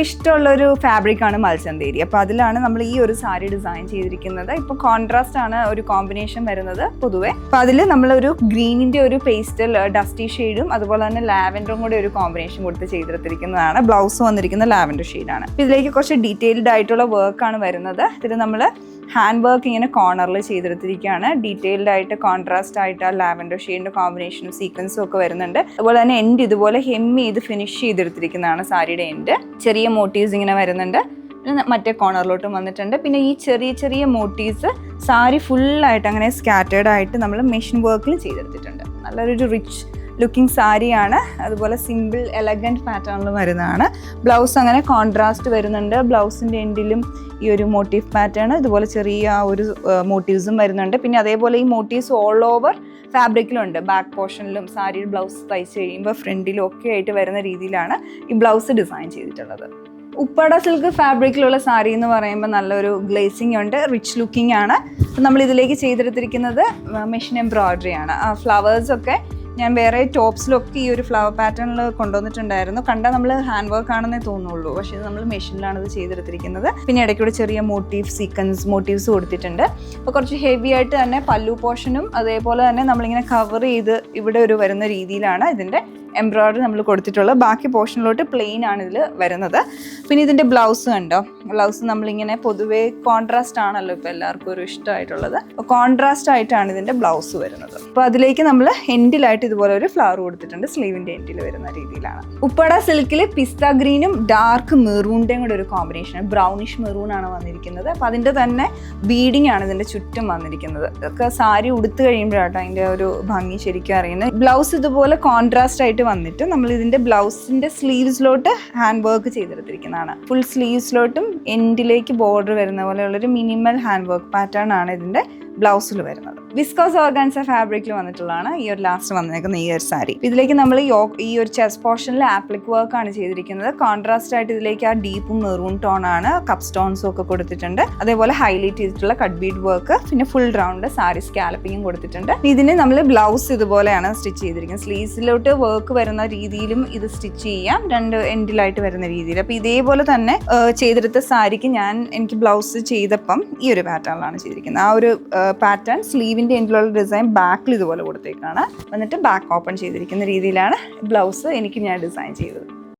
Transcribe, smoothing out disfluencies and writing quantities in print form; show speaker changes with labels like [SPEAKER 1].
[SPEAKER 1] ഇഷ്ടമുള്ളൊരു ഫാബ്രിക്കാണ് മൽച്ചന്തേരി. അപ്പോൾ അതിലാണ് നമ്മൾ ഈ ഒരു സാരി ഡിസൈൻ ചെയ്തിരിക്കുന്നത്. ഇപ്പോൾ കോൺട്രാസ്റ്റ് ആണ് ഒരു കോമ്പിനേഷൻ വരുന്നത് പൊതുവെ. അപ്പോൾ അതിൽ നമ്മളൊരു ഗ്രീനിൻ്റെ ഒരു പേസ്റ്റൽ ഡസ്റ്റി ഷെയ്ഡും അതുപോലെ തന്നെ ലാവൻഡറും കൂടെ ഒരു കോമ്പിനേഷൻ കൊടുത്ത് ചെയ്തെടുത്തിരിക്കുന്നതാണ്. ബ്ലൗസ് വന്നിരിക്കുന്ന ലാവൻഡർ ഷെയ്ഡാണ്. ഇതിലേക്ക് കുറച്ച് ഡീറ്റെയിൽഡ് ആയിട്ടുള്ള വർക്കാണ് വരുന്നത്. ഇതിൽ നമ്മൾ ഹാൻഡ് വർക്ക് ഇങ്ങനെ കോർണറിൽ ചെയ്തെടുത്തിരിക്കുകയാണ്. ഡീറ്റെയിൽഡ് ആയിട്ട് കോൺട്രാസ്റ്റ് ആയിട്ട് ആ ലാവൻഡർ ഷെയ്ഡിൻ്റെ കോമ്പിനേഷനും സീക്വൻസും ഒക്കെ വരുന്നുണ്ട്. അതുപോലെ തന്നെ എൻഡ് ഇതുപോലെ ഹെമ്മി ചെയ്ത് ഫിനിഷ് ചെയ്തെടുത്തിരിക്കുന്നതാണ് സാരിയുടെ എൻഡ്. ചെറിയ മോട്ടീവ്സ് ഇങ്ങനെ വരുന്നുണ്ട്. മറ്റേ കോർണറിലോട്ടും വന്നിട്ടുണ്ട്. പിന്നെ ഈ ചെറിയ ചെറിയ മോട്ടീവ്സ് സാരി ഫുള്ളായിട്ട് അങ്ങനെ സ്കാറ്റേർഡ് ആയിട്ട് നമ്മൾ മെഷീൻ വർക്കിൽ ചെയ്തെടുത്തിട്ടുണ്ട്. നല്ലൊരു റിച്ച് ലുക്കിംഗ് സാരിയാണ്. അതുപോലെ സിമ്പിൾ എലഗൻറ്റ് പാറ്റേണിൽ വരുന്നതാണ്. ബ്ലൗസ് അങ്ങനെ കോൺട്രാസ്റ്റ് വരുന്നുണ്ട്. ബ്ലൗസിൻ്റെ എൻഡിലും ഈ ഒരു മോട്ടീവ് പാറ്റേൺ ഇതുപോലെ ചെറിയ ഒരു മോട്ടീവ്സും വരുന്നുണ്ട്. പിന്നെ അതേപോലെ ഈ മോട്ടീവ്സ് ഓൾ ഓവർ ഫാബ്രിക്കിലുണ്ട്. ബാക്ക് പോർഷനിലും സാരിയുടെ ബ്ലൗസ് തയ്ച്ച് കഴിയുമ്പോൾ ഫ്രണ്ടിലും ഒക്കെ ആയിട്ട് വരുന്ന രീതിയിലാണ് ഈ ബ്ലൗസ് ഡിസൈൻ ചെയ്തിട്ടുള്ളത്. ഉപ്പട സിൽക്ക് ഫാബ്രിക്കിലുള്ള സാരി എന്ന് പറയുമ്പോൾ നല്ലൊരു ഗ്ലേസിംഗ് ഉണ്ട്, റിച്ച് ലുക്കിംഗ് ആണ്. നമ്മൾ ഇതിലേക്ക് ചെയ്തെടുത്തിരിക്കുന്നത് മെഷീൻ എംബ്രോയ്ഡറി ആണ്. ആ ഫ്ലവേഴ്സൊക്കെ ഞാൻ വേറെ ടോപ്സിലൊക്കെ ഈ ഒരു ഫ്ലവർ പാറ്റേണിൽ കൊണ്ടുവന്നിട്ടുണ്ടായിരുന്നു. കണ്ടാൽ നമ്മൾ ഹാൻഡ് വർക്ക് ആണെന്നേ തോന്നുള്ളൂ, പക്ഷേ ഇത് നമ്മൾ മെഷീനിലാണ് ഇത് ചെയ്തെടുത്തിരിക്കുന്നത്. പിന്നെ ഇടയ്ക്കൂടെ ചെറിയ മോട്ടീവ്സ് കൊടുത്തിട്ടുണ്ട്. അപ്പോൾ കുറച്ച് ഹെവി ആയിട്ട് തന്നെ പല്ലു പോർഷനും അതേപോലെ തന്നെ നമ്മളിങ്ങനെ കവർ ചെയ്ത് ഇവിടെ ഒരു വരുന്ന രീതിയിലാണ് ഇതിൻ്റെ എംബ്രോയ്ഡറി നമ്മൾ കൊടുത്തിട്ടുള്ളത്. ബാക്കി പോർഷനിലോട്ട് പ്ലെയിൻ ആണ് ഇതിൽ വരുന്നത്. പിന്നെ ഇതിൻ്റെ ബ്ലൗസ് കണ്ടോ, ബ്ലൗസ് നമ്മളിങ്ങനെ പൊതുവേ കോൺട്രാസ്റ്റ് ആണല്ലോ ഇപ്പോൾ എല്ലാവർക്കും ഒരു ഇഷ്ടമായിട്ടുള്ളത്. അപ്പോൾ കോൺട്രാസ്റ്റ് ആയിട്ടാണ് ഇതിൻ്റെ ബ്ലൗസ് വരുന്നത്. അപ്പോൾ അതിലേക്ക് നമ്മൾ എൻഡിലായിട്ട് ഇതുപോലെ ഒരു ഫ്ലവർ കൊടുത്തിട്ടുണ്ട്. സ്ലീവിൻ്റെ എൻഡിൽ വരുന്ന രീതിയിലാണ്. ഉപ്പട സിൽക്കിൽ പിസ്ത ഗ്രീനും ഡാർക്ക് മെറൂണിൻ്റെയും കൂടെ ഒരു കോമ്പിനേഷൻ, ബ്രൗണിഷ് മെറൂൺ ആണ് വന്നിരിക്കുന്നത്. അപ്പോൾ അതിൻ്റെ തന്നെ ബീഡിങ് ആണ് ഇതിൻ്റെ ചുറ്റും വന്നിരിക്കുന്നത്. ഇതൊക്കെ സാരി ഉടുത്ത് കഴിയുമ്പോഴാട്ടോ അതിൻ്റെ ഒരു ഭംഗി ശരിക്കും അറിയുന്നത്. ബ്ലൗസ് ഇതുപോലെ കോൺട്രാസ്റ്റ് ആയിട്ട് വന്നിട്ട് നമ്മൾ ഇതിന്റെ ബ്ലൗസിന്റെ സ്ലീവ്സിലോട്ട് ഹാൻഡ് വർക്ക് ചെയ്തെടുത്തിരിക്കുന്നതാണ്. ഫുൾ സ്ലീവ്സിലോട്ടും എൻഡിലേക്ക് ബോർഡർ വരുന്ന പോലെയുള്ളൊരു മിനിമൽ ഹാൻഡ് വർക്ക് പാറ്റേൺ ആണ് ഇതിന്റെ ബ്ലൗസിൽ വരുന്നത്. വിസ്കോസ് ഓർഗാൻസ ഫാബ്രിക്കിൽ വന്നിട്ടുള്ളതാണ് ഈ ഒരു ലാസ്റ്റ് വന്നേക്കുന്ന ഈ ഒരു സാരി. ഇതിലേക്ക് നമ്മൾ ഈ ഒരു ചെസ്റ്റ് പോർഷനിൽ ആപ്ലിക് വർക്ക് ആണ് ചെയ്തിരിക്കുന്നത്. കോൺട്രാസ്റ്റ് ആയിട്ട് ഇതിലേക്ക് ആ ഡീപ്പും മെറൂൺ ടോൺ ആണ്, കപ്പ് സ്റ്റോൺസും ഒക്കെ കൊടുത്തിട്ടുണ്ട്. അതേപോലെ ഹൈലൈറ്റ് ചെയ്തിട്ടുള്ള കട്ട് ബീഡ് വർക്ക്, പിന്നെ ഫുൾ റൗണ്ട് സാരി സ്കാലപ്പിങ്ങും കൊടുത്തിട്ടുണ്ട്. ഇതിന് നമ്മൾ ബ്ലൗസ് ഇതുപോലെയാണ് സ്റ്റിച്ച് ചെയ്തിരിക്കുന്നത്. സ്ലീവ്സിലോട്ട് വർക്ക് വരുന്ന രീതിയിലും ഇത് സ്റ്റിച്ച് ചെയ്യാം, രണ്ട് എൻഡിലായിട്ട് വരുന്ന രീതിയിൽ. അപ്പോൾ ഇതേപോലെ തന്നെ ചെയ്തെടുത്ത സാരിക്ക് എനിക്ക് ബ്ലൗസ് ചെയ്തപ്പം ഈ ഒരു പാറ്റേണിലാണ് ചെയ്തിരിക്കുന്നത്. ആ ഒരു പാറ്റേൺ സ്ലീവിൻ്റെ എൻഡിലുള്ള ഡിസൈൻ ബാക്കിൽ ഇതുപോലെ കൊടുത്തേക്കാണ്. എന്നിട്ട് ബാക്ക് ഓപ്പൺ ചെയ്തിരിക്കുന്ന രീതിയിലാണ് ബ്ലൗസ് ഞാൻ ഡിസൈൻ ചെയ്തത്.